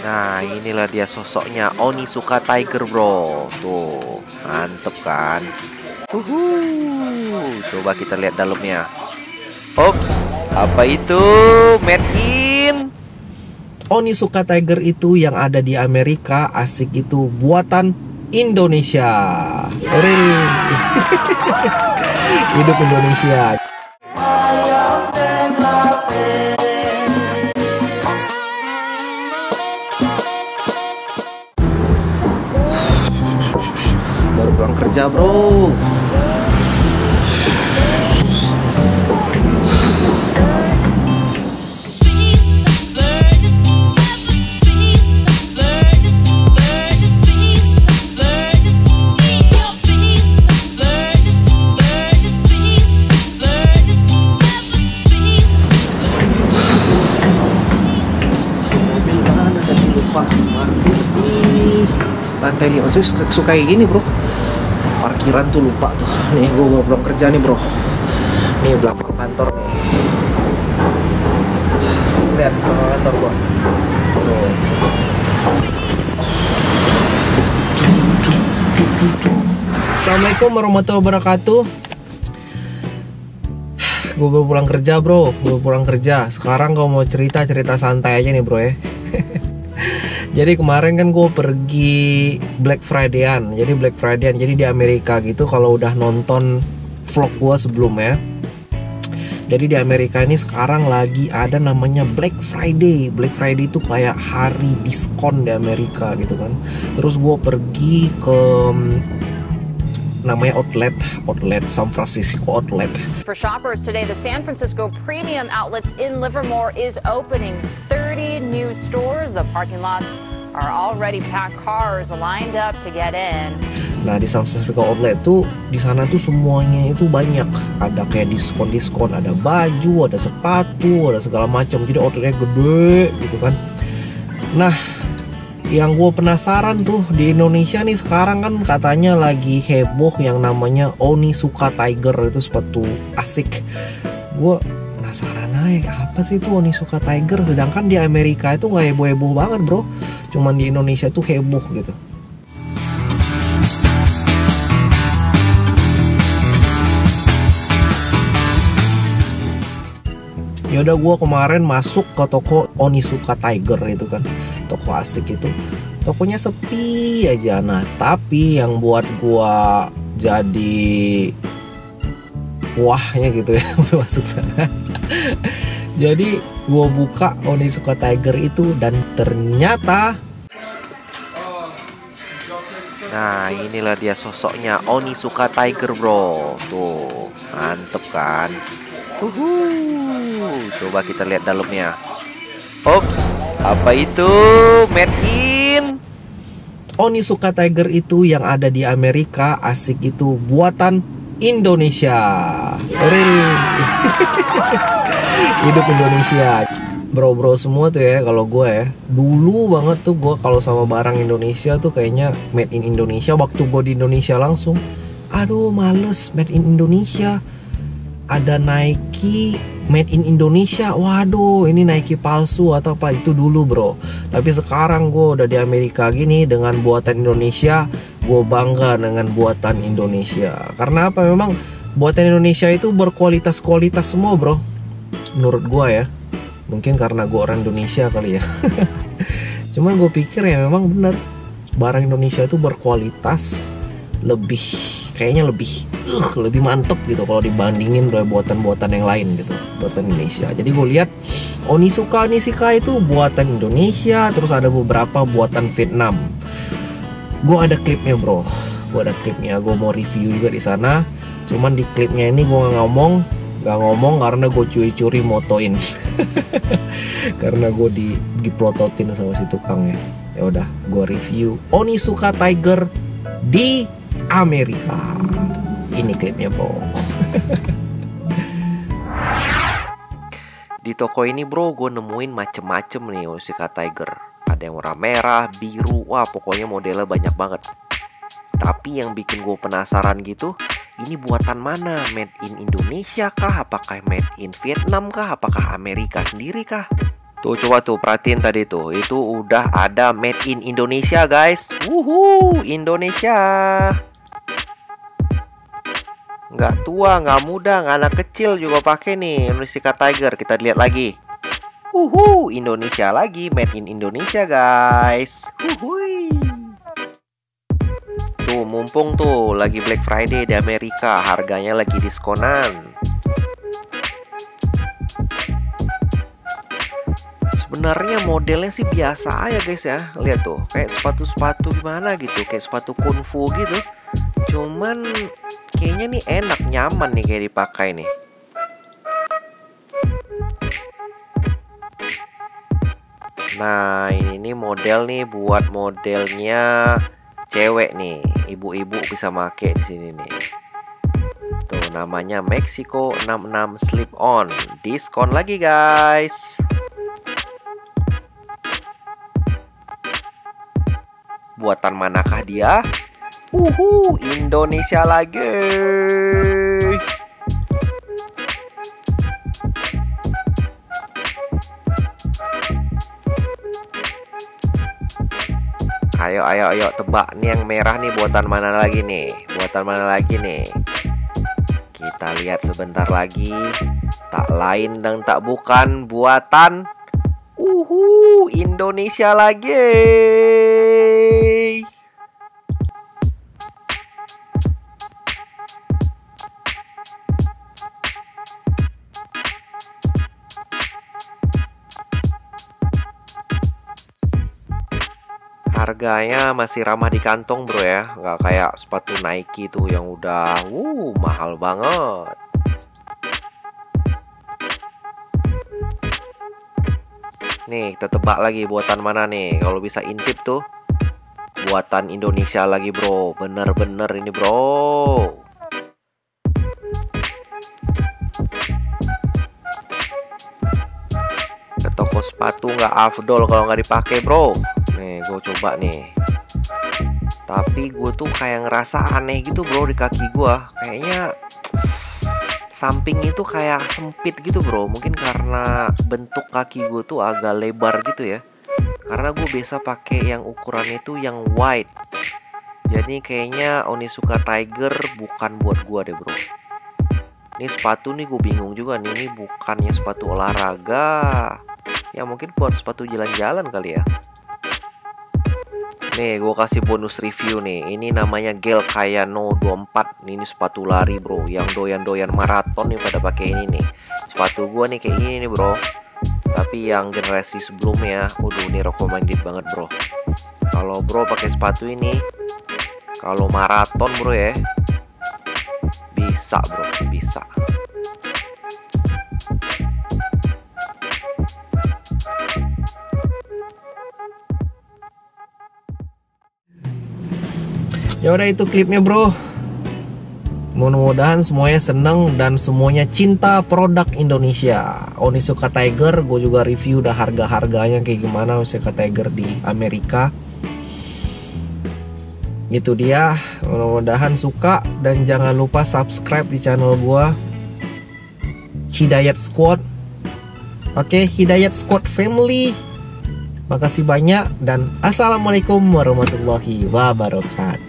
Nah, inilah dia sosoknya Onitsuka Tiger, bro. Tuh, mantep kan? Coba kita lihat dalamnya. Ops, apa itu? Made in Onitsuka Tiger itu yang ada di Amerika, asik itu buatan Indonesia. Hidup Indonesia. Baru pulang kerja, bro. Lantai 5, saya suka kayak gini, bro. Parkiran tuh lupa tuh. Nih, gue mau pulang kerja nih, bro. Nih belakang kantor nih. Lihat belakang kantor gua. Tuh. Assalamualaikum warahmatullahi wabarakatuh. Gue baru pulang kerja, bro. Gue pulang kerja. Sekarang kalau mau cerita santai aja nih, bro ya. Jadi kemarin kan gue pergi Black Friday-an. Jadi di Amerika gitu, kalau udah nonton vlog gue sebelumnya. Jadi di Amerika ini sekarang lagi ada namanya Black Friday. Black Friday itu kayak hari diskon di Amerika gitu kan. Terus gue pergi ke namanya outlet San Francisco Outlet. For shoppers today, the San Francisco Premium Outlets in Livermore is opening 30 new stores. The parking lots are already packed, cars lined up to get in. Nah, di San Francisco Outlet tuh di sana tuh semuanya itu banyak. Ada kayak diskon, ada baju, ada sepatu, ada segala macam. Jadi outletnya gede gitu kan. Nah, yang gue penasaran tuh di Indonesia nih sekarang kan katanya lagi heboh yang namanya Onitsuka Tiger, itu sepatu asik. Gue penasaran aja apa sih itu Onitsuka Tiger, sedangkan di Amerika itu nggak heboh-heboh banget, bro. Cuman di Indonesia tuh heboh gitu. Yaudah, gue kemarin masuk ke toko Onitsuka Tiger itu kan, toko asik itu. Tokonya sepi aja. Nah, tapi yang buat gue jadi wahnya gitu ya masuk sana. Jadi gue buka Onitsuka Tiger itu dan ternyata, Nah, inilah dia sosoknya Onitsuka Tiger, bro. Tuh, mantep kan? Coba kita lihat dalamnya. Ops, apa itu? Made in Onitsuka Tiger itu yang ada di Amerika, asik itu buatan Indonesia. Hidup Indonesia. Bro-bro semua tuh ya, kalau gue ya, dulu banget tuh gue kalau sama barang Indonesia tuh kayaknya made in Indonesia. Waktu gue di Indonesia langsung, aduh males made in Indonesia. Ada Nike made in Indonesia, waduh ini Nike palsu atau apa, itu dulu, bro. Tapi sekarang gue udah di Amerika gini, dengan buatan Indonesia, gue bangga dengan buatan Indonesia. Karena apa, memang buatan Indonesia itu berkualitas semua, bro. Menurut gue ya, mungkin karena gue orang Indonesia kali ya. Cuman gue pikir ya memang bener, barang Indonesia itu berkualitas, kayaknya lebih mantep gitu kalau dibandingin dari buatan-buatan yang lain gitu, buatan Indonesia. Jadi gue lihat Onitsuka itu buatan Indonesia, terus ada beberapa buatan Vietnam. Gue ada klipnya, bro. Gue mau review juga di sana. Cuman di klipnya ini gue nggak ngomong karena gue curi motoin. Karena gue diplototin sama si tukangnya. Ya udah, gue review Onitsuka Tiger di Amerika. Ini klipnya, bro. Di toko ini, bro, gue nemuin macem-macem nih Onitsuka Tiger. Ada yang warna merah, biru, wah pokoknya modelnya banyak banget. Tapi yang bikin gue penasaran gitu, ini buatan mana? Made in Indonesia kah? Apakah made in Vietnam kah? Apakah Amerika sendiri kah? Tuh coba tuh perhatiin tadi tuh, itu udah ada made in Indonesia guys. Indonesia. Nggak tua, nggak muda, nggak anak kecil juga pakai nih Onitsuka Tiger. Kita lihat lagi. Indonesia lagi, made in Indonesia guys. Tuh mumpung tuh lagi Black Friday di Amerika, harganya lagi diskonan. Sebenarnya modelnya sih biasa aja guys ya. Lihat tuh, kayak sepatu-sepatu gimana gitu, kayak sepatu kungfu gitu. Cuman kayaknya nih enak, nyaman nih kayak dipakai nih. Nah, ini model nih buat modelnya cewek nih. Ibu-ibu bisa make di sini nih. Tuh namanya Mexico 66 Slip On. Diskon lagi guys. Buatan manakah dia? Indonesia lagi. Ayo tebak nih yang merah nih buatan mana lagi nih? Buatan mana lagi nih? Kita lihat sebentar lagi. Tak lain dan tak bukan buatan Indonesia lagi. Harganya masih ramah di kantong bro ya. Nggak kayak sepatu Nike tuh yang udah mahal banget. Nih kita tebak lagi buatan mana nih. Kalau bisa intip tuh, buatan Indonesia lagi bro. Bener-bener ini bro. Ke toko sepatu nggak afdol kalau nggak dipakai bro. Nih gue coba nih. Tapi gue tuh kayak ngerasa aneh gitu bro di kaki gue. Kayaknya samping itu kayak sempit gitu bro. Mungkin karena bentuk kaki gue tuh agak lebar gitu ya. Karena gue biasa pakai yang ukurannya itu yang wide. Jadi kayaknya Onitsuka Tiger bukan buat gue deh bro. Ini sepatu nih gue bingung juga nih. Ini bukannya sepatu olahraga. Ya mungkin buat sepatu jalan-jalan kali ya. Nih gue kasih bonus review nih. Ini namanya Gel Kayano 24. Ini sepatu lari bro. Yang doyan-doyan maraton nih pada pakai ini nih. Sepatu gue nih kayak gini nih bro. Tapi yang generasi sebelumnya, ini recommended banget bro. Kalau bro pakai sepatu ini, kalau maraton bro ya, bisa bro, bisa. Ya udah itu klipnya bro. Mudah-mudahan semuanya seneng dan semuanya cinta produk Indonesia. Onitsuka Tiger, gue juga review udah harga-harganya kayak gimana Onitsuka Tiger di Amerika. Itu dia. Mudah-mudahan suka dan jangan lupa subscribe di channel gue, Hidayat Squad. Oke, Hidayat Squad Family. Makasih banyak dan assalamualaikum warahmatullahi wabarakatuh.